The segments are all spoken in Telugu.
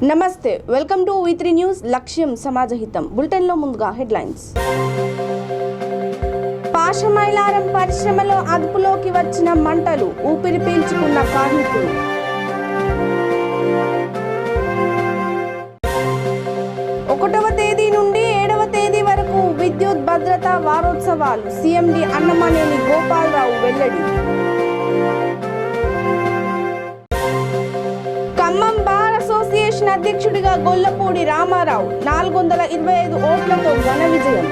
నమస్తే, వెల్కమ్ టు V3 న్యూస్. లక్ష్యం సమాజహితం. బులెటిన్ లో ముందుగా హెడ్లైన్స్. పాషమైలారం పరిశ్రమలో అదుపులోకి వచ్చిన మంటలు, ఊపిరి పీల్చుకున్న కార్మికులు. ఒకటవ తేదీ నుండి 7వ తేదీ వరకు విద్యుత్ భద్రతా వారోత్సవాలు. CMD అన్నమనేని గోపాలరావు వెల్లడి. ఖమ్మం బార్ అసోసియేషన్ అధ్యక్షుడిగా గొల్లపూడి రామారావు 425 ఓట్లతో ఘన విజయం.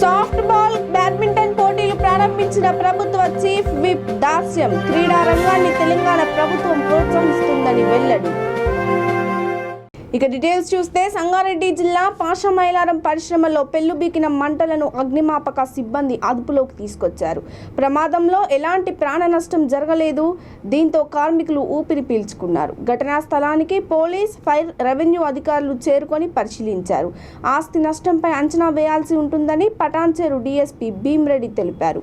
సాఫ్ట్ బాల్ బ్యాడ్మింటన్ పోటీలు ప్రారంభించిన ప్రభుత్వ చీఫ్ విప్ దాస్యం. క్రీడా రంగాన్ని తెలంగాణ ప్రభుత్వం ప్రోత్సహిస్తుందని వెల్లడి. ఇక డీటెయిల్స్ చూస్తే, సంగారెడ్డి జిల్లా పాషమైలారం పరిశ్రమలో పెళ్లుబీకిన మంటలను అగ్నిమాపక సిబ్బంది అదుపులోకి తీసుకొచ్చారు. ప్రమాదంలో ఎలాంటి ప్రాణ నష్టం జరగలేదు. దీంతో కార్మికులు ఊపిరి పీల్చుకున్నారు. ఘటనా స్థలానికి పోలీస్, ఫైర్, రెవెన్యూ అధికారులు చేరుకొని పరిశీలించారు. ఆస్తి నష్టంపై అంచనా వేయాల్సి ఉంటుందని పటాన్చేరు DSP భీమ్రెడ్డి తెలిపారు.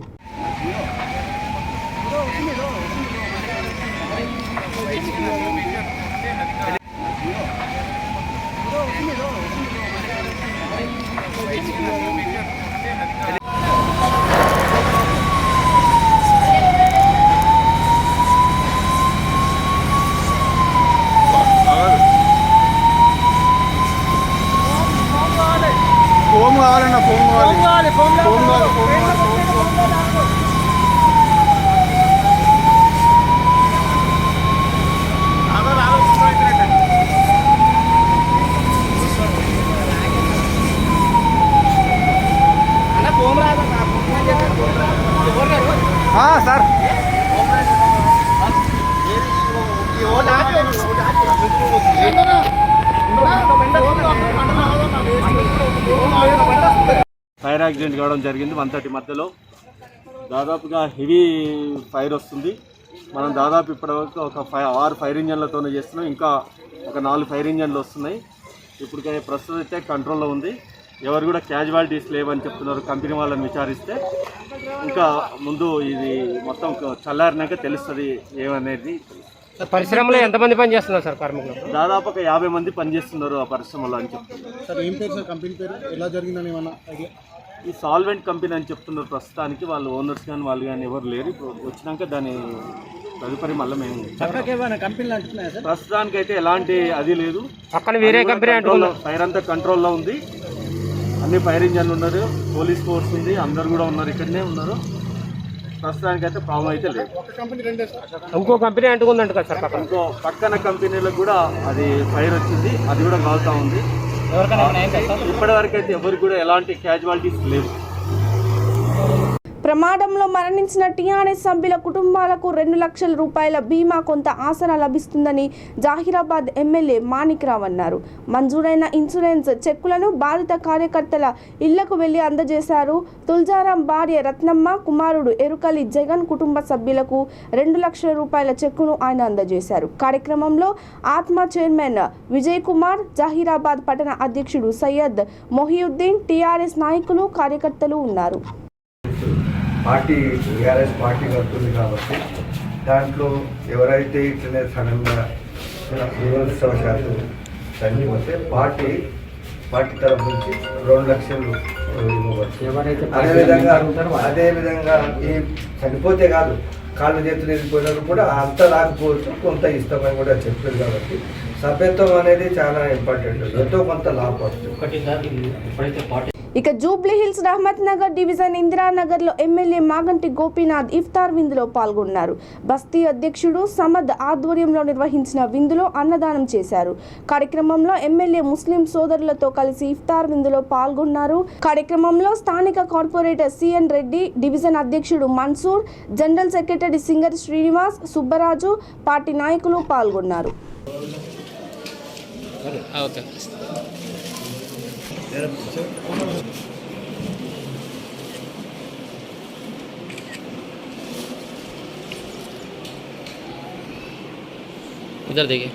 సార్ ఫైర్ యాక్సిడెంట్ కావడం జరిగింది. 1:30 మధ్యలో దాదాపుగా హెవీ ఫైర్ వస్తుంది. మనం దాదాపు ఇప్పటివరకు ఒక 6 ఫైర్ ఇంజన్లతోనే చేస్తున్నాం. ఇంకా ఒక 4 ఫైర్ ఇంజన్లు వస్తున్నాయి. ఇప్పటికే ప్రస్తుతం అయితే కంట్రోల్లో ఉంది. ఎవరు కూడా క్యాజువాలిటీస్ లేవని చెప్తున్నారు. కంపెనీ వాళ్ళని విచారిస్తే ఇంకా ముందు ఇది మొత్తం చల్లారినాక తెలుస్తుంది ఏమనేది. పరిశ్రమలో ఎంతమంది పని చేస్తున్నారు సార్ కార్మికులు? దాదాపు ఒక 50 మంది పనిచేస్తున్నారు ఆ పరిశ్రమలో అని చెప్తున్నారు. సార్ ఏం పేరు సార్ కంపెనీ పేరు, ఎలా జరిగిందని ఏమన్నా ఐడియా? ఈ సాల్వెంట్ కంపెనీ అని చెప్తున్నారు. ప్రస్తుతానికి వాళ్ళు ఓనర్స్ కానీ వాళ్ళు కానీ ఎవరు లేరు. ఇప్పుడు వచ్చినాక దాని తదుపరి మళ్ళీ మేము కంపెనీలు అంటున్నాయి సార్. ప్రస్తుతానికి అయితే ఎలాంటి అది లేదు. పక్కన వేరే కంపెనీ అంటున్నారు. ఫైర్ అంతా కంట్రోల్లో ఉంది. అన్ని ఫైర్ ఇంజన్లు ఉన్నారు, పోలీస్ ఫోర్స్ ఉంది, అందరు కూడా ఉన్నారు, ఇక్కడనే ఉన్నారు. ప్రస్తుతానికి అయితే ప్రాబ్లం అయితే లేదు. ఇంకో కంపెనీ అంటుకుందంట కదా సార్. ఇంకో పక్కన కంపెనీలకు కూడా అది ఫైర్ వచ్చింది, అది కూడా కాలుతా ఉంది. ఇప్పటి వరకు అయితే ఎవరికి కూడా ఎలాంటి క్యాజువాలిటీస్ లేవు. ప్రమాదంలో మరణించిన టీఆర్ఎస్ సభ్యుల కుటుంబాలకు 2 లక్షల రూపాయల బీమా కొంత ఆసరా లభిస్తుందని జహీరాబాద్ ఎమ్మెల్యే మాణిక్రావు అన్నారు. మంజూరైన ఇన్సూరెన్స్ చెక్కులను బాధిత కార్యకర్తల ఇళ్లకు వెళ్లి అందజేశారు. తుల్జారాం భార్య రత్నమ్మ, కుమారుడు ఎరుకలి జగన్ కుటుంబ సభ్యులకు 2 లక్షల రూపాయల చెక్కును ఆయన అందజేశారు. కార్యక్రమంలో ఆత్మ చైర్మన్ విజయ్ కుమార్, జహీరాబాద్ పట్టణ అధ్యక్షుడు సయ్యద్ మొహియుద్దీన్, టీఆర్ఎస్ నాయకులు, కార్యకర్తలు ఉన్నారు. పార్టీ టీఆర్ఎస్ పార్టీ వస్తుంది కాబట్టి దాంట్లో ఎవరైతే ఇట్లనే సడన్గా దురదృష్టవశాత్తు చనిపోతే పార్టీ తరఫు నుంచి 2 లక్షలు ఇవ్వవచ్చు. అదేవిధంగా ఈ చనిపోతే కాదు, కాళ్ళు చేతులు వెళ్ళిపోయినప్పుడు కూడా అంత రాకపోవచ్చు, కొంత ఇస్తామని కూడా చెప్పారు. కాబట్టి సభ్యత్వం అనేది చాలా ఇంపార్టెంట్. ఎంతో కొంత లాభపడుతుంది. ఇక జూబ్లీ హిల్స్ రహమత్ నగర్ డివిజన్ ఇందిరానగర్లో ఎమ్మెల్యే మాగంటి గోపీనాథ్ ఇఫ్తార్ విందులో పాల్గొన్నారు. బస్తీ అధ్యక్షుడు సమద్ ఆధ్వర్యంలో నిర్వహించిన విందులో అన్నదానం చేశారు. కార్యక్రమంలో ఎమ్మెల్యే ముస్లిం సోదరులతో కలిసి ఇఫ్తార్ విందులో పాల్గొన్నారు. కార్యక్రమంలో స్థానిక కార్పొరేటర్ CN రెడ్డి, డివిజన్ అధ్యక్షుడు Mansoor, general secretary singer Srinivas, Subbaraju, party నాయకులు పాల్గొన్నారు. इधर देखिए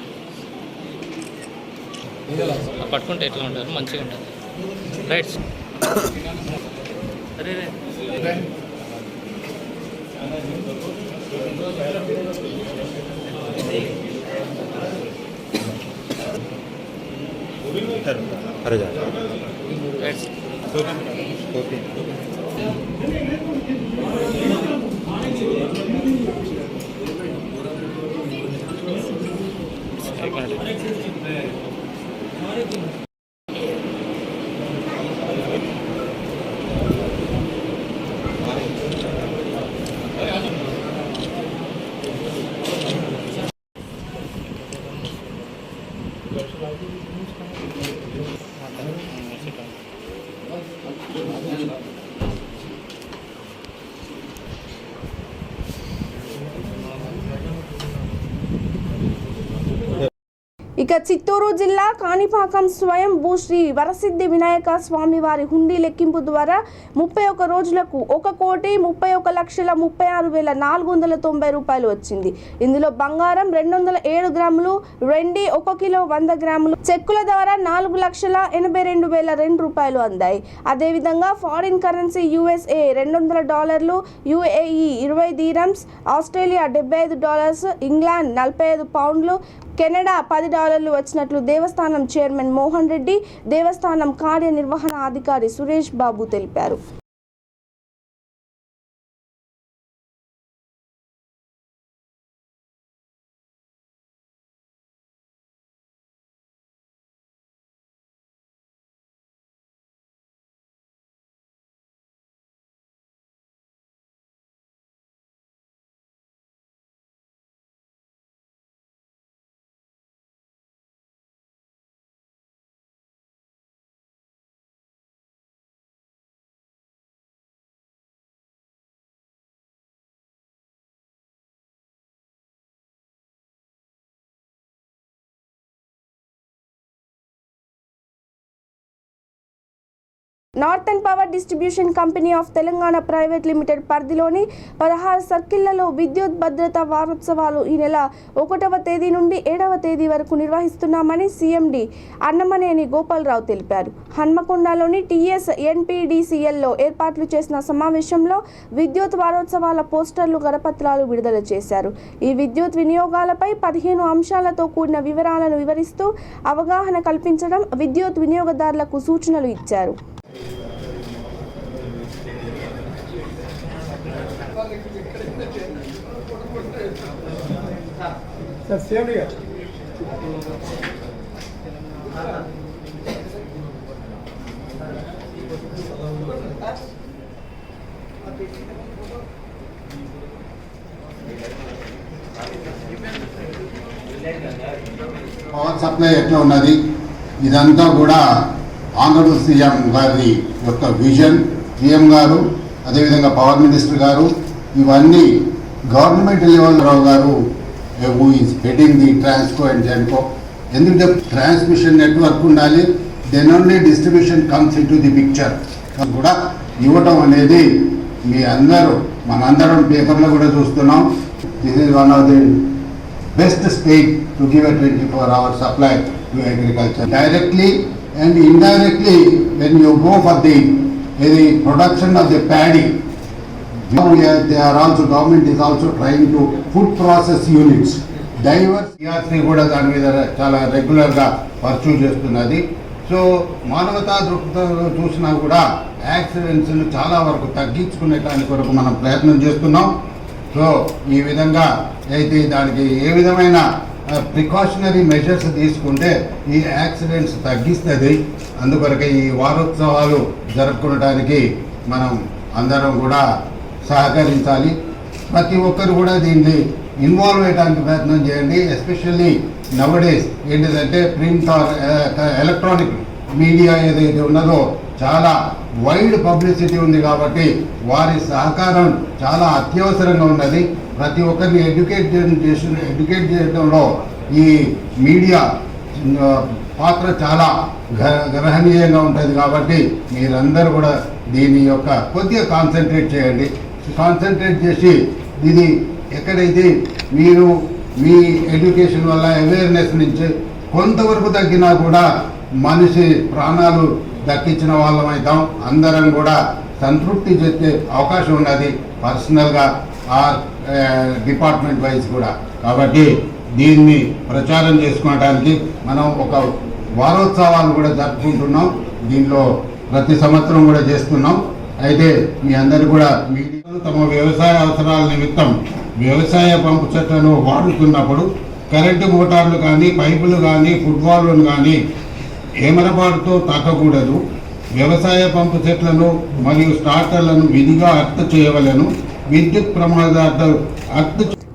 పట్టుకుంటే ఎట్లా ఉంటారు మంచిగా ఉంటుంది రైట్ అరే ఇక చిత్తూరు జిల్లా కాణిపాకం స్వయం భూ శ్రీ వరసిద్ధి వినాయక స్వామి వారి హుండీ లెక్కింపు ద్వారా 31 రోజులకు 1,31,36,490 రూపాయలు వచ్చింది. ఇందులో బంగారం 207 గ్రాములు, వెండి 1 కిలో 100 గ్రాములు, చెక్కుల ద్వారా 4,82,002 రూపాయలు అందాయి. అదేవిధంగా foreign currency USA $200, UAE 20 dirhams, Australia $75, England 45 పౌండ్లు, కెనడా $10 వచ్చినట్లు దేవస్థానం చైర్మన్ మోహన్ రెడ్డి, దేవస్థానం కార్యనిర్వహణ అధికారి సురేష్ బాబు తెలిపారు. Northern power distribution company of Telangana private limited పరిధిలోని 16 సర్కిళ్లలో విద్యుత్ భద్రతా వారోత్సవాలు ఈ నెల 1వ తేదీ నుండి 7వ తేదీ వరకు నిర్వహిస్తున్నామని సీఎండీ అన్నమనేని గోపాలరావు తెలిపారు. హన్మకొండలోని టీఎస్ ఎన్పీడీసీఎల్లో ఏర్పాట్లు చేసిన సమావేశంలో విద్యుత్ వారోత్సవాల పోస్టర్లు, కరపత్రాలు విడుదల చేశారు. ఈ విద్యుత్ వినియోగాలపై 15 అంశాలతో కూడిన వివరాలను వివరిస్తూ అవగాహన కల్పించడం, విద్యుత్ వినియోగదారులకు సూచనలు ఇచ్చారు. పవర్ సప్లై ఎట్లా ఉన్నది, ఇదంతా కూడా ఆంధ్రప్రదేశ్ సీఎం గారి యొక్క విజన్. సీఎం గారు, అదేవిధంగా పవర్ మినిస్టర్ గారు, ఇవన్నీ government level Rao garu who is heading the Transco and Genco. ఎందుకంటే ట్రాన్స్మిషన్ నెట్వర్క్ ఉండాలి, then only distribution comes in to the picture కూడా ఇవ్వటం అనేది మీ అందరూ, మనందరం పేపర్లో కూడా చూస్తున్నాం. This is one of the best state to give a 24-hour supply to agriculture. Directly and indirectly, when you go for the production of the paddy, they are also, government is also trying to food process units. Diverse CRC కూడా దాని మీద చాలా రెగ్యులర్గా పర్సూ చేస్తున్నది. సో మానవతా దృక్పథంలో చూసినా కూడా యాక్సిడెంట్స్ను చాలా వరకు తగ్గించుకునే దాని కొరకు మనం ప్రయత్నం చేస్తున్నాం. సో ఈ విధంగా అయితే దానికి ఏ విధమైన ప్రికాషనరీ మెజర్స్ తీసుకుంటే ఈ యాక్సిడెంట్స్ తగ్గిస్తుంది. అందుకొరకే ఈ వారోత్సవాలు జరుపుకోవడానికి మనం అందరం కూడా సహకరించాలి. ప్రతి ఒక్కరు కూడా దీన్ని ఇన్వాల్వ్ అయ్యడానికి ప్రయత్నం చేయండి. ఎస్పెషల్లీ నవడేస్ ఏంటిదంటే ప్రింట్ ఆర్ ఎలక్ట్రానిక్ మీడియా ఏదైతే ఉన్నదో చాలా వైడ్ పబ్లిసిటీ ఉంది కాబట్టి వారి సహకారం చాలా అత్యవసరంగా ఉన్నది. ప్రతి ఒక్కరిని ఎడ్యుకేట్ చేయడంలో ఈ మీడియా పాత్ర చాలా గ్రహణీయంగా ఉంటుంది. కాబట్టి మీరందరూ కూడా దీని యొక్క కొద్దిగా కాన్సన్ట్రేట్ చేయండి. కాన్సన్ట్రేట్ చేసి ఇది ఎక్కడైతే మీరు మీ ఎడ్యుకేషన్ వల్ల అవేర్నెస్ నుంచి కొంతవరకు తగ్గినా కూడా మనిషి ప్రాణాలు దక్కించిన వాళ్ళం అవుతాం. అందరం కూడా సంతృప్తి చేసే అవకాశం ఉన్నది. పర్సనల్గా ఆర్ డిపార్ట్మెంట్ వైజ్ కూడా. కాబట్టి దీన్ని ప్రచారం చేసుకోవడానికి మనం ఒక వారోత్సవాలు కూడా జరుపుకుంటున్నాం. దీనిలో ప్రతి సంవత్సరం కూడా చేస్తున్నాం. అయితే మీ అందరూ కూడా మీడియాలో తమ వ్యవసాయ అవసరాల నిమిత్తం వ్యవసాయ పంపు చెట్లను వాడుతున్నప్పుడు కరెంటు మోటార్లు కానీ, పైపులు కానీ, ఫుట్బాల్లను కానీ ఏమరపాటుతో తాకకూడదు. వ్యవసాయ పంపు చెట్లను మరియు స్టార్టర్లను విధిగా అర్తు చేయవలెను. విద్యుత్ ప్రమాదాలు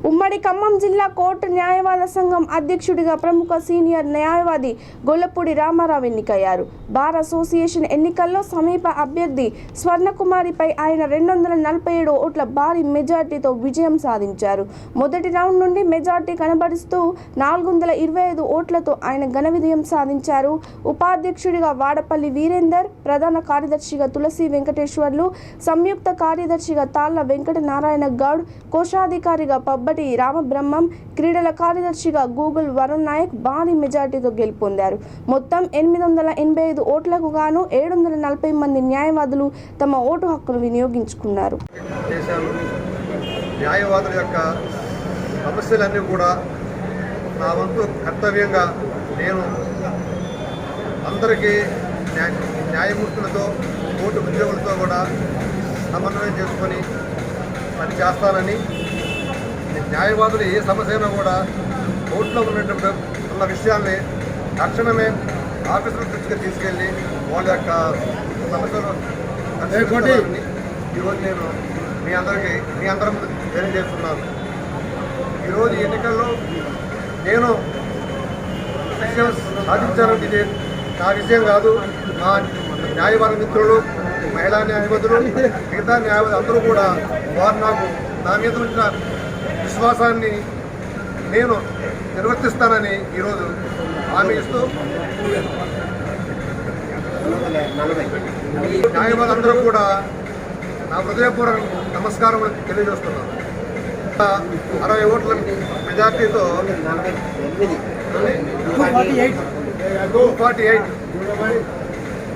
ఉమ్మడి ఖమ్మం జిల్లా కోర్టు న్యాయవాద సంఘం అధ్యక్షుడిగా ప్రముఖ సీనియర్ న్యాయవాది గొల్లపూడి రామారావు ఎన్నికయ్యారు. బార్ అసోసియేషన్ ఎన్నికల్లో సమీప అభ్యర్థి స్వర్ణకుమారిపై ఆయన 247 ఓట్ల భారీ మెజార్టీతో విజయం సాధించారు. మొదటి రౌండ్ నుండి మెజార్టీ కనబరుస్తూ 425 ఓట్లతో ఆయన ఘన విజయం సాధించారు. ఉపాధ్యక్షుడిగా వాడపల్లి వీరేందర్, ప్రధాన కార్యదర్శిగా తులసి వెంకటేశ్వర్లు, సంయుక్త కార్యదర్శిగా తాళ్ల వెంకట నారాయణ గౌడ్, కోశాధికారిగా పబ్బటి రామబ్రహ్మం, క్రీడల కార్యదర్శిగా గూగుల్ వరుణ్ నాయక్ భారీ మెజార్టీతో గెలుపొందారు. మొత్తం 885 ఓట్లకు గాను 740 మంది న్యాయవాదులు తమ ఓటు హక్కును వినియోగించుకున్నారు. న్యాయవాదుల యొక్క సమస్యలన్నీ కూడా నా వంతు కర్తవ్యంగా నేను అందరికీ న్యాయమూర్తులతో, కోర్టు ఉద్యోగులతో కూడా సమన్వయం చేసుకొని పని చేస్తానని, న్యాయవాదులు ఏ సమస్య అయినా కూడా కోర్టులో ఉన్న విషయాల్ని తక్షణమే ఆఫీసుల దృష్టికి తీసుకెళ్ళి వాళ్ళ యొక్క సమస్యలు పరిష్కరించాలని ఈరోజు నేను మీ అందరం తెలియజేస్తున్నాను. ఈరోజు ఎన్నికల్లో నేను విషయం సాధించాలని ఇది నా విషయం కాదు. మా న్యాయవాద మిత్రులు, మహిళా న్యాయవాదులు, మిగతా న్యాయవాదులు అందరూ కూడా వారు నా మీద ఉంచిన విశ్వాసాన్ని నేను నిర్వర్తిస్తానని ఈరోజు హామీ ఇస్తూ న్యాయవాదులందరూ కూడా నా హృదయపూర్వక నమస్కారం తెలియజేస్తున్నాను. 60 ఓట్ల మెజార్టీతో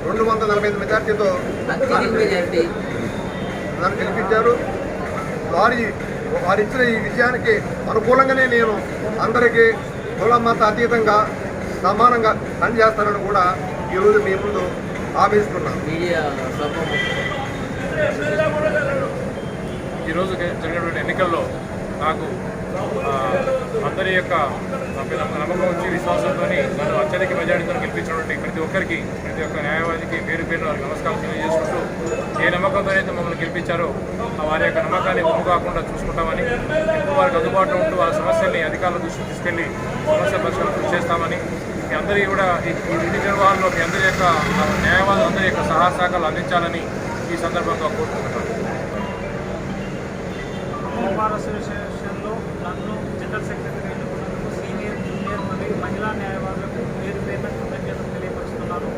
245 మెజార్టీతో నన్ను గెలిపించారు. వారిచ్చిన ఈ విజయానికి అనుకూలంగానే నేను అందరికీ కుల మత అతీతంగా సమానంగా పనిచేస్తానని కూడా ఈరోజు మీ ముందు హామీస్తున్నాను. ఈరోజు జరిగినటువంటి ఎన్నికల్లో నాకు అందరి యొక్క నమ్మకం వచ్చి విశ్వాసంతో నన్ను అత్యధిక మెజారిటీతో గెలిపించినటువంటి ప్రతి ఒక్కరికి, ప్రతి ఒక్క న్యాయవాదికి పేరు పేరు వారికి నమస్కారం తెలియజేసుకుంటూ, ఏ నమ్మకంతో అయితే మమ్మల్ని గెలిపించారో వారి యొక్క నమ్మకాన్ని ఒమ్ము కాకుండా చూసుకుంటామని, ఎప్పుడు వారికి అందుబాటులో ఉంటూ వాళ్ళ సమస్యల్ని అధికారుల దృష్టికి తీసుకెళ్లి సమస్య పరిష్కారం కృషి చేస్తామని, మీ అందరికీ కూడా ఈ విధి నిర్వహణలో మీ అందరి యొక్క న్యాయవాదులందరి యొక్క సహాయ సహకారాలు అందించాలని ఈ సందర్భంగా కోరుకుంటున్నాను. బార్ అసోసియేషన్లో నన్ను జనరల్ సెక్రటరీ ఎన్నుకున్నందుకు సీనియర్, జూనియర్ మరియు మహిళా న్యాయవాదులకు పేరు పేరున కృతజ్ఞతలు తెలియపరుస్తున్నాను.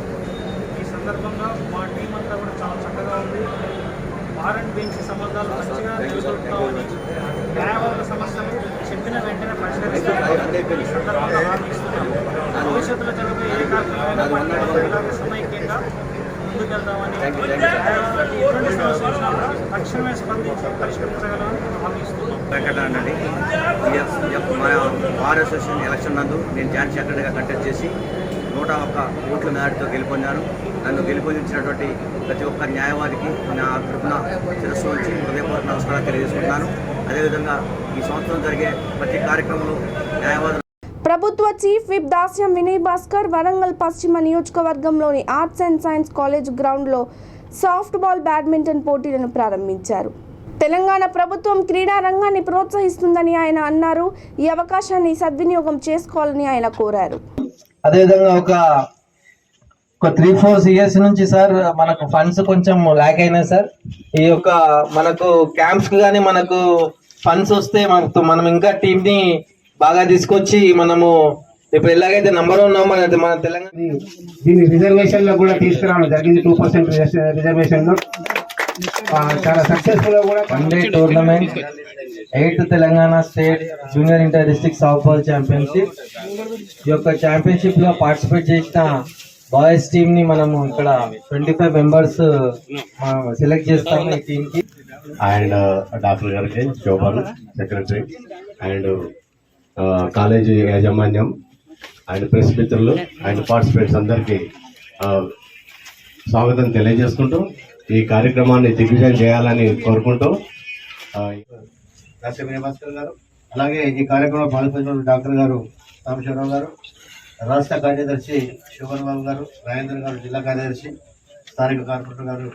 ఈ సందర్భంగా మా టీం అంతా కూడా చాలా చక్కగా ఉంది. బార్ అండ్ బెంచ్ సంబంధాలు మంచిగా నిలబెడతామని, న్యాయవాదుల సమస్యలు చెప్పిన వెంటనే పరిష్కరిస్తామని ఈ సందర్భంగా హామీ ఇస్తున్నాను. భవిష్యత్తులో జరిగే ఏ కార్యక్రమాలు సమైక్యంగా ముందుకెళ్తామని, న్యాయవాదులకు ఎటువంటి సమస్యలు వచ్చినా కూడా తక్షణమే స్పందించి పరిష్కరించగలమని హామీ ఇస్తున్నాం. వెంకటరెడ్డి మన బార్ అసోసియేషన్ ఎలక్షన్ నందు నేను జాయింట్ సెక్రటరీగా కంటెస్ట్ చేసి 101 ఓట్ల మెజార్టీతో గెలుపొందాను. నన్ను గెలుపొందించినటువంటి ప్రతి ఒక్క న్యాయవాదికి నా తరఫున శిరస్సు నుంచి హృదయపూర్వక నమస్కారాలు తెలియజేసుకుంటున్నాను. అదేవిధంగా ఈ సంవత్సరం జరిగే ప్రతి కార్యక్రమంలో న్యాయవాదులు ప్రభుత్వ చీఫ్ విప్ దాస్యం వినయ్ భాస్కర్ వరంగల్ పశ్చిమ నియోజకవర్గంలోని ఆర్ట్స్ అండ్ సైన్స్ కాలేజ్ గ్రౌండ్లో సాఫ్ట్ బాల్ బ్యాడ్మింటన్ పోటీలను ప్రారంభించారు. తెలంగాణ ప్రభుత్వం క్రీడా రంగాన్ని ప్రోత్సహిస్తుందని ఆయన అన్నారు. ఈ అవకాశాన్ని సద్వినియోగం చేసుకోవాలని ఆయన కోరారు. అదేవిధంగా ఒక 3-4 ఇయర్స్ నుంచి సార్ మనకు ఫండ్స్ కొంచెం ల్యాక్ అయినాయి సార్. ఈ యొక్క మనకు క్యాంప్స్ కి కానీ మనకు ఫండ్స్ వస్తే మనం ఇంకా టీమ్ ని బాగా తీసుకొచ్చి మనము ఇప్పుడు ఎలాగైతే నంబర్ ఉన్నామో మన తెలంగాణ దీన్ని రిజర్వేషన్ లో కూడా తీసుకురావడం జరిగింది. 2% రిజర్వేషన్ లో చాలా సక్సెస్ఫుల్ గా కూడా 1 day tournament 8th Telangana state junior inter district soft ball championship. ఈ యొక్క ఛాంపియన్షిప్ లో పార్టిసిపేట్ చేసిన బాయ్స్ టీమ్ ని మనము ఇక్కడ 25 మెంబర్స్ సెలెక్ట్ చేస్తాము. ఈ టీమ్ కి అండ్ డాక్టర్ గారికి శోభన్ సెక్రటరీ అండ్ కాలేజీ యాజమాన్యం అండ్ ప్రెస్ మిత్రులు అండ్ పార్టిసిపేట్స్ అందరికీ స్వాగతం తెలియజేసుకుంటూ ఈ కార్యక్రమాన్ని దిగ్విజయం చేయాలని కోరుకుంటూ డాక్టర్ వినయభాస్కర్ గారు, అలాగే ఈ కార్యక్రమంలో పాల్గొన్న డాక్టర్ గారు సాంబశివరావు గారు, రాష్ట్ర కార్యదర్శి శోభన్ బాబు గారు, రాజేంద్ర గారు జిల్లా కార్యదర్శి, స్థానిక కార్పొరేటర్ గారు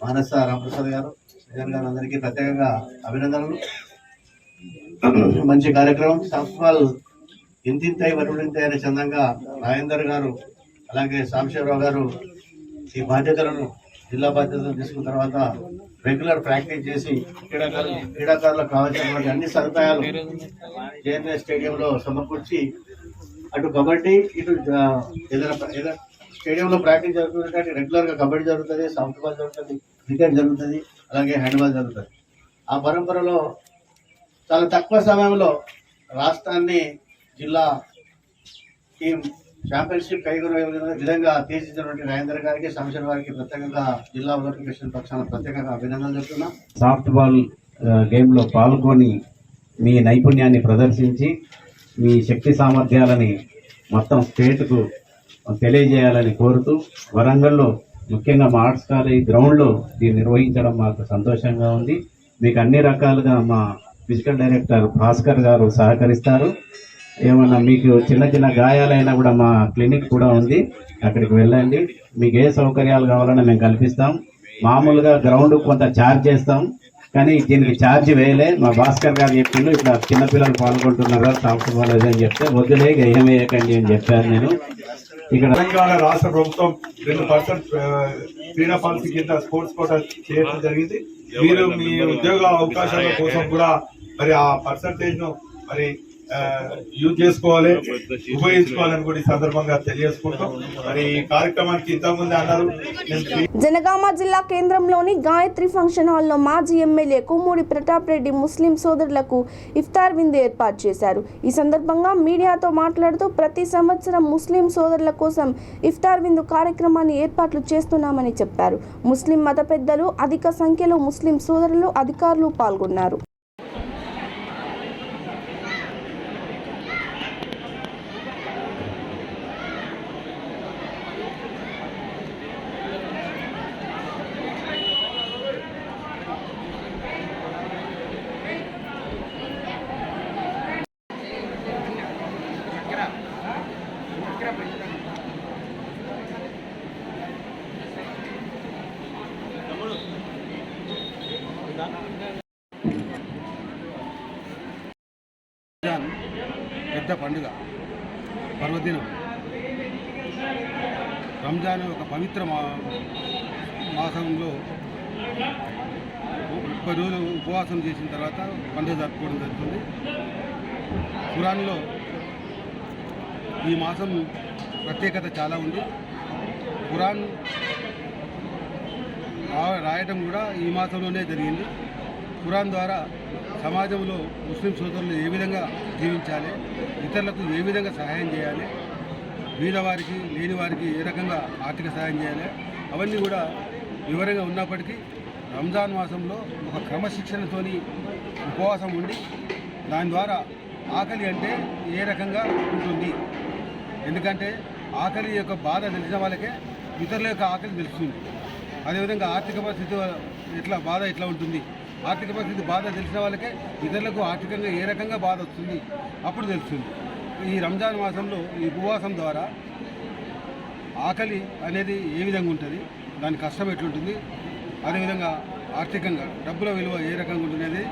మానస రామప్రసాద్ గారు, విజయన్ గారు, అందరికీ ప్రత్యేకంగా అభినందనలు. మంచి కార్యక్రమం. సాఫ్ట్బాల్ ఇంతింతాయి వరుడింతాయి అనే చందంగా రాజేందర్ గారు అలాగే సాంబశివరావు గారు ఈ బాధ్యతలను జిల్లా బాధ్యతలు తీసుకున్న తర్వాత రెగ్యులర్ ప్రాక్టీస్ చేసి క్రీడాకారులకు కావాల్సినటువంటి అన్ని సదుపాయాలు జేఎన్ఏ స్టేడియంలో సమకూర్చి అటు కబడ్డీ ఇటు ఏదైనా స్టేడియంలో ప్రాక్టీస్ జరుగుతుంటే రెగ్యులర్గా కబడ్డీ జరుగుతుంది, సాఫ్ట్బాల్ జరుగుతుంది, క్రికెట్ జరుగుతుంది, అలాగే హ్యాండ్బాల్ జరుగుతుంది. ఆ పరంపరలో చాలా తక్కువ సమయంలో రాష్ట్రాన్ని జిల్లా టీం ఛాంపియన్షిప్ కైగొనే విధంగా తీర్చిదిద్దినటువంటి రాజేంద్ర గారికి, సంవత్సరం వారికి ప్రత్యేకంగా జిల్లా ఒలింపిక్ పక్షాన ప్రత్యేకంగా అభినందనలు చెప్తున్నాం. సాఫ్ట్బాల్ గేమ్లో పాల్గొని మీ నైపుణ్యాన్ని ప్రదర్శించి మీ శక్తి సామర్థ్యాలని మొత్తం స్టేట్కు తెలియజేయాలని కోరుతూ వరంగల్లో ముఖ్యంగా మా ఆర్ట్స్ కాలేజ్ గ్రౌండ్లో దీన్ని నిర్వహించడం మాకు సంతోషంగా ఉంది. మీకు అన్ని రకాలుగా మా ఫిజికల్ డైరెక్టర్ భాస్కర్ గారు సహకరిస్తారు. ఏమన్నా మీకు చిన్న చిన్న గాయాలైనా కూడా మా క్లినిక్ కూడా ఉంది, అక్కడికి వెళ్ళండి. మీకు ఏ సౌకర్యాలు కావాలన్నా మేము కల్పిస్తాం. మామూలుగా గ్రౌండ్ కొంత ఛార్జ్ చేస్తాం, కానీ దీనికి ఛార్జ్ వేయలే. మా భాస్కర్ గారు చెప్పిండు ఇట్లా చిన్నపిల్లలు పాల్గొంటున్నారు సాఫ్ట్బాల్ అని చెప్తే వద్దులే ఏం వేయకండి అని చెప్పాను నేను. ఇక్కడ తెలంగాణ రాష్ట్ర ప్రభుత్వం 2% క్రీడా పాలసీ కింద స్పోర్ట్స్ కోటా చేయడం జరిగింది. మీరు మీ ఉద్యోగ అవకాశాల కోసం కూడా మరి ఆ పర్సంటేజ్ ను మరి యూజ్ చేసుకోవాలి, ఉపయోగించుకోవాలని కూడా ఈ సందర్భంగా తెలియజేసుకుంటాం. మరి ఈ కార్యక్రమానికి ఇంతకుముందు అన్నారు. జనగామ జిల్లా కేంద్రంలోని గాయత్రి ఫంక్షన్ హాల్లో మాజీ ఎమ్మెల్యే కొమ్మూడి ప్రతాప్ రెడ్డి ముస్లిం సోదరులకు ఇఫ్తార్ విందు ఏర్పాటు చేశారు. ఈ సందర్భంగా మీడియాతో మాట్లాడుతూ ప్రతి సంవత్సరం ముస్లిం సోదరుల కోసం ఇఫ్తార్ విందు కార్యక్రమాన్ని ఏర్పాట్లు చేస్తున్నామని చెప్పారు. ముస్లిం మత పెద్దలు, అధిక సంఖ్యలో ముస్లిం సోదరులు, అధికారులు పాల్గొన్నారు. పెద్ద పండుగ పర్వదినం. రంజాన్ ఒక పవిత్ర మాసంలో 30 రోజులు ఉపవాసం చేసిన తర్వాత పండుగ జరుపుకోవడం జరుగుతుంది. ఖురాన్లో ఈ మాసం ప్రత్యేకత చాలా ఉంది. ఖురాన్ రాయటం కూడా ఈ మాసంలోనే జరిగింది. ఖురాన్ ద్వారా సమాజంలో ముస్లిం సోదరులు ఏ విధంగా జీవించాలి, ఇతరులకు ఏ విధంగా సహాయం చేయాలి, బీదవారికి లేని వారికి ఏ రకంగా ఆర్థిక సహాయం చేయాలి, అవన్నీ కూడా వివరంగా ఉన్నప్పటికీ రంజాన్ మాసంలో ఒక క్రమశిక్షణతోని ఉపవాసం ఉండి దాని ద్వారా ఆకలి అంటే ఏ రకంగా ఉంటుంది. ఎందుకంటే ఆకలి యొక్క బాధ తెలిసిన వాళ్ళకే ఇతరుల యొక్క ఆకలి తెలుస్తుంది. అదేవిధంగా ఆర్థిక పరిస్థితి ఎట్లా ఉంటుంది, ఆర్థిక పరిస్థితి బాధ తెలిసిన వాళ్ళకే ఇతరులకు ఆర్థికంగా ఏ రకంగా బాధ వస్తుంది అప్పుడు తెలుస్తుంది. ఈ రంజాన్ మాసంలో ఈ ఉపవాసం ద్వారా ఆకలి అనేది ఏ విధంగా ఉంటుంది, దాని కష్టం ఎట్లుంటుంది, అదేవిధంగా ఆర్థికంగా డబ్బుల విలువ ఏ రకంగా ఉంటున్నది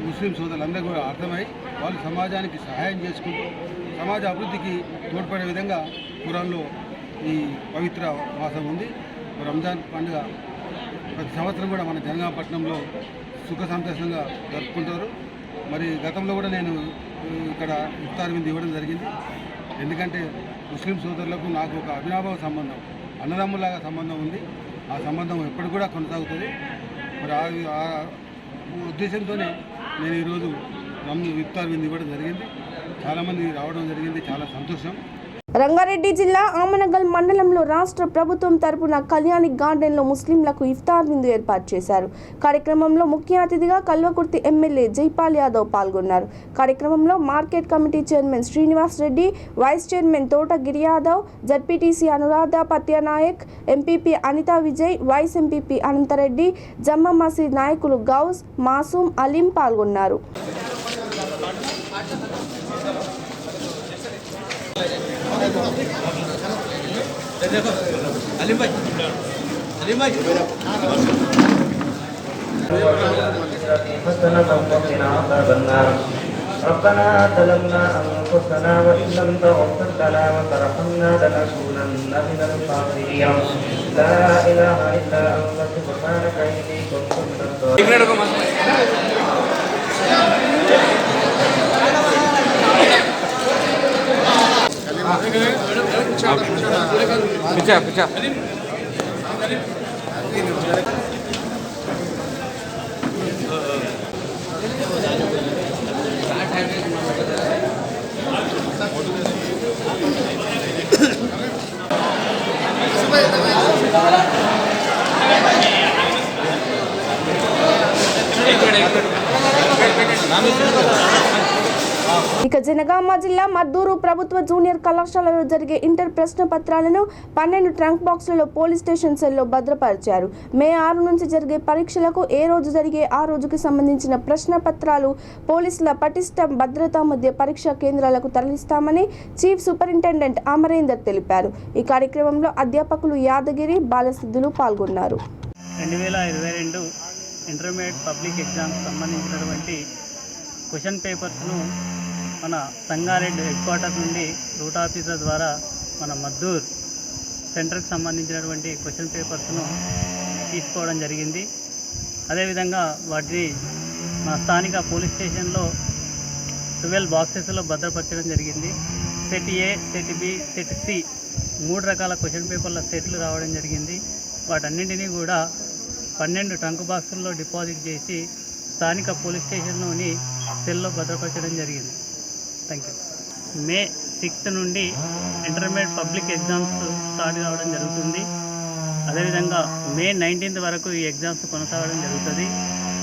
ముస్లిం సోదరులందరూ కూడా అర్థమై వాళ్ళు సమాజానికి సహాయం చేసుకుంటూ సమాజ అభివృద్ధికి తోడ్పడే విధంగా ఖురాన్లో ఈ పవిత్ర మాసం ఉంది. రంజాన్ పండుగ ప్రతి సంవత్సరం కూడా మన జనగామపట్నంలో సుఖ సంతోషంగా జరుపుకుంటారు. మరి గతంలో కూడా నేను ఇక్కడ ఇఫ్తార్ విందు ఇవ్వడం జరిగింది. ఎందుకంటే ముస్లిం సోదరులకు నాకు ఒక అవినాభావ సంబంధం, అన్నదమ్ములాగా సంబంధం ఉంది. ఆ సంబంధం ఎప్పటికి కూడా కొనసాగుతుంది. మరి ఆ ఉద్దేశంతోనే నేను ఈరోజు ఇఫ్తార్ విందు ఇవ్వడం జరిగింది. చాలామంది రావడం జరిగింది, చాలా సంతోషం. రంగారెడ్డి జిల్లా ఆమనగల్ మండలంలో రాష్ట్ర ప్రభుత్వం తరపున కళ్యాణి గార్డెన్లో ముస్లింలకు ఇఫ్తార్ విందు ఏర్పాటు చేశారు. కార్యక్రమంలో ముఖ్య అతిథిగా కల్వకుర్తి ఎమ్మెల్యే జైపాల్ యాదవ్ పాల్గొన్నారు. కార్యక్రమంలో market committee chairman Srinivas Reddy, vice chairman Thota Giri Yadav, ZPTC Anuradha Patyanayak, MPP Anitha Vijay, vice MPP Ananthareddy, Jama Masjid నాయకులు గౌస్, మాసూమ్, అలీం పాల్గొన్నారు. ربنا ظلمنا أنفسنا وإن لم تغفر لنا وترحمنا لنكونن من الخاسرين لا إله إلا أنت سبحانك إني كنت من الظالمين. ఇక జనగామ జిల్లా మద్దూరు ప్రభుత్వ జూనియర్ కళాశాలలో జరిగే ఇంటర్ ప్రశ్న పత్రాలను 12 ట్రంక్ బాక్సులలో పోలీస్ స్టేషన్ సెల్లో భద్రపరిచారు. మే 6 నుంచి జరిగే పరీక్షలకు ఏ రోజు జరిగే ఆ రోజుకి సంబంధించిన ప్రశ్న పత్రాలు పోలీసుల పటిష్ట భద్రతా మధ్య పరీక్షా కేంద్రాలకు తరలిస్తామని చీఫ్ సూపరింటెండెంట్ అమరేందర్ తెలిపారు. ఈ కార్యక్రమంలో అధ్యాపకులు యాదగిరి, బాలసిద్ధులు పాల్గొన్నారు. 2022 ఇంటర్మీడియట్ పబ్లిక్ ఎగ్జామ్స్ సంబంధించినటువంటి క్వశ్చన్ పేపర్స్ను మన సంగారెడ్డి హెడ్ క్వార్టర్ నుండి రూట్ ఆఫీసర్ ద్వారా మన మద్దూర్ సెంటర్కి సంబంధించినటువంటి క్వశ్చన్ పేపర్స్ను తీసుకోవడం జరిగింది. అదేవిధంగా వాటిని మా స్థానిక పోలీస్ స్టేషన్లో 12 బాక్సెస్లో భద్రపరచడం జరిగింది. సెట్ ఏ, సెట్ బి, సెట్ సి 3 రకాల క్వశ్చన్ పేపర్ల సెట్లు రావడం జరిగింది. వాటన్నింటినీ కూడా 12 ట్రంక్ బాక్సుల్లో డిపాజిట్ చేసి స్థానిక పోలీస్ స్టేషన్లోని సెల్లో భద్రపరచడం జరిగింది. Thank you. మే 6 నుండి ఇంటర్మీడియట్ పబ్లిక్ ఎగ్జామ్స్ స్టార్ట్ కావడం జరుగుతుంది. అదేవిధంగా మే 19 వరకు ఈ ఎగ్జామ్స్ కొనసాగడం జరుగుతుంది.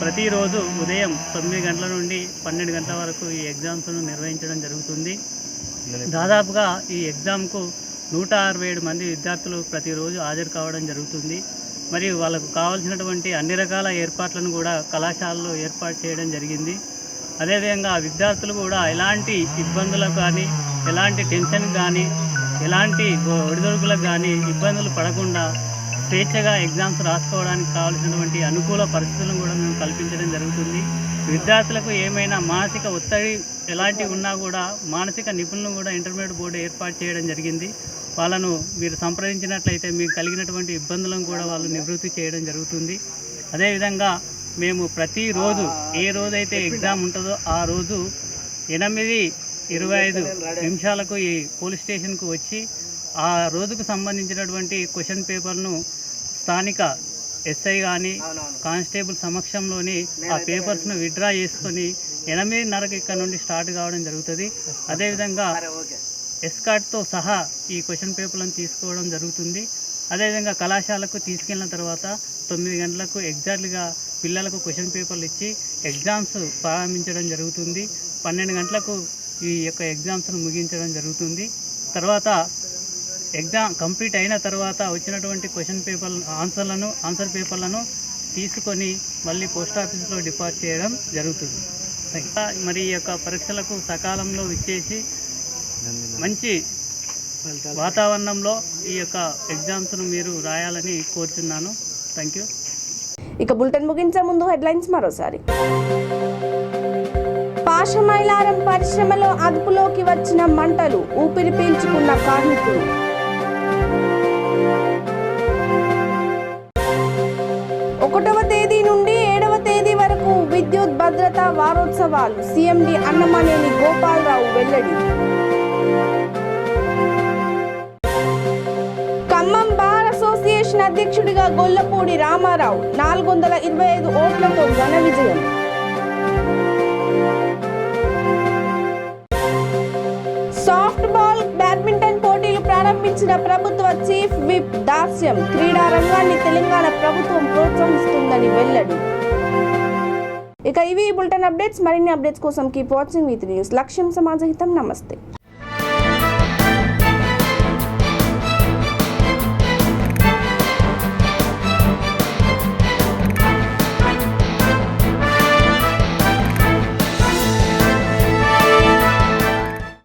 ప్రతిరోజు ఉదయం 9 గంటల నుండి 12 గంటల వరకు ఈ ఎగ్జామ్స్ను నిర్వహించడం జరుగుతుంది. దాదాపుగా ఈ ఎగ్జామ్కు 167 మంది విద్యార్థులు ప్రతిరోజు హాజరు కావడం జరుగుతుంది. మరియు వాళ్ళకు కావాల్సినటువంటి అన్ని రకాల ఏర్పాట్లను కూడా కళాశాలలో ఏర్పాటు చేయడం జరిగింది. అదేవిధంగా విద్యార్థులు కూడా ఎలాంటి ఇబ్బందులకు కానీ, ఎలాంటి టెన్షన్ కానీ, ఎలాంటి ఒడిదొడుకులకు కానీ ఇబ్బందులు పడకుండా స్వేచ్ఛగా ఎగ్జామ్స్ రాసుకోవడానికి కావాల్సినటువంటి అనుకూల పరిస్థితులను కూడా మేము కల్పించడం జరుగుతుంది. విద్యార్థులకు ఏమైనా మానసిక ఒత్తిడి ఎలాంటివి ఉన్నా కూడా మానసిక నిపుణులను కూడా ఇంటర్మీడియట్ బోర్డు ఏర్పాటు చేయడం జరిగింది. వాళ్ళను మీరు సంప్రదించినట్లయితే మీకు కలిగినటువంటి ఇబ్బందులను కూడా వాళ్ళు నివృత్తి చేయడం జరుగుతుంది. అదేవిధంగా మేము ప్రతిరోజు ఏ రోజైతే ఎగ్జామ్ ఉంటుందో ఆ రోజు 8:25 ఈ పోలీస్ స్టేషన్కు వచ్చి ఆ రోజుకు సంబంధించినటువంటి క్వశ్చన్ పేపర్ను స్థానిక ఎస్ఐ కానీ కానిస్టేబుల్ సమక్షంలోని ఆ పేపర్స్ను విత్డ్రా చేసుకొని 8:30 ఇక్కడ నుండి స్టార్ట్ కావడం జరుగుతుంది. అదేవిధంగా ఎస్కార్ట్తో సహా ఈ క్వశ్చన్ పేపర్లను తీసుకోవడం జరుగుతుంది. అదేవిధంగా కళాశాలకు తీసుకెళ్ళిన తర్వాత 9 గంటలకు ఎగ్జాక్ట్గా పిల్లలకు క్వశ్చన్ పేపర్లు ఇచ్చి ఎగ్జామ్స్ ప్రారంభించడం జరుగుతుంది. 12 గంటలకు ఈ యొక్క ఎగ్జామ్స్ను ముగించడం జరుగుతుంది. తర్వాత ఎగ్జామ్ కంప్లీట్ అయిన తర్వాత వచ్చినటువంటి క్వశ్చన్ పేపర్ ఆన్సర్ పేపర్లను తీసుకొని మళ్ళీ పోస్ట్ ఆఫీస్లో డిపాజిట్ చేయడం జరుగుతుంది. మరి ఈ యొక్క పరీక్షలకు సకాలంలో ఇచ్చేసి మంచి వాతావరణంలో ఈ యొక్క ఎగ్జామ్స్ను మీరు రాయాలని కోరుచున్నాను. Thank you. ఇక బులెటిన్ ముగించే ముందు హెడ్లైన్స్ మరోసారి. పాషమైలారం పరిశ్రమలో అదుపులోకి వచ్చిన మంటలు, ఊపిరి పీల్చుకున్న కార్మికులు. 1వ తేదీ నుండి 7వ తేదీ వరకు విద్యుత్ భద్రతా వారోత్సవాలు, సీఎండీ అన్నమనేని గోపాలరావు వెల్లడి. ఖమ్మం బార్ అసోసియేషన్ అధ్యక్షుడిగా గొల్లపూడి రామారావు 425 ఓట్లతో ఘన విజయం. సాఫ్ట్ బాల్ బ్యాడ్మింటన్ పోటీలు ప్రారంభించిన ప్రభుత్వ చీఫ్ విప్ దాస్యం క్రీడా రంగాన్ని తెలంగాణ ప్రభుత్వం ప్రోత్సహిస్తుందని వెల్లడి. ఇక ఇవి బులెటిన్ అప్డేట్స్. మరిన్ని అప్డేట్స్ కోసం కీప్ వాచింగ్ విత్ న్యూస్. లక్ష్యం సమాజహితం. నమస్తే.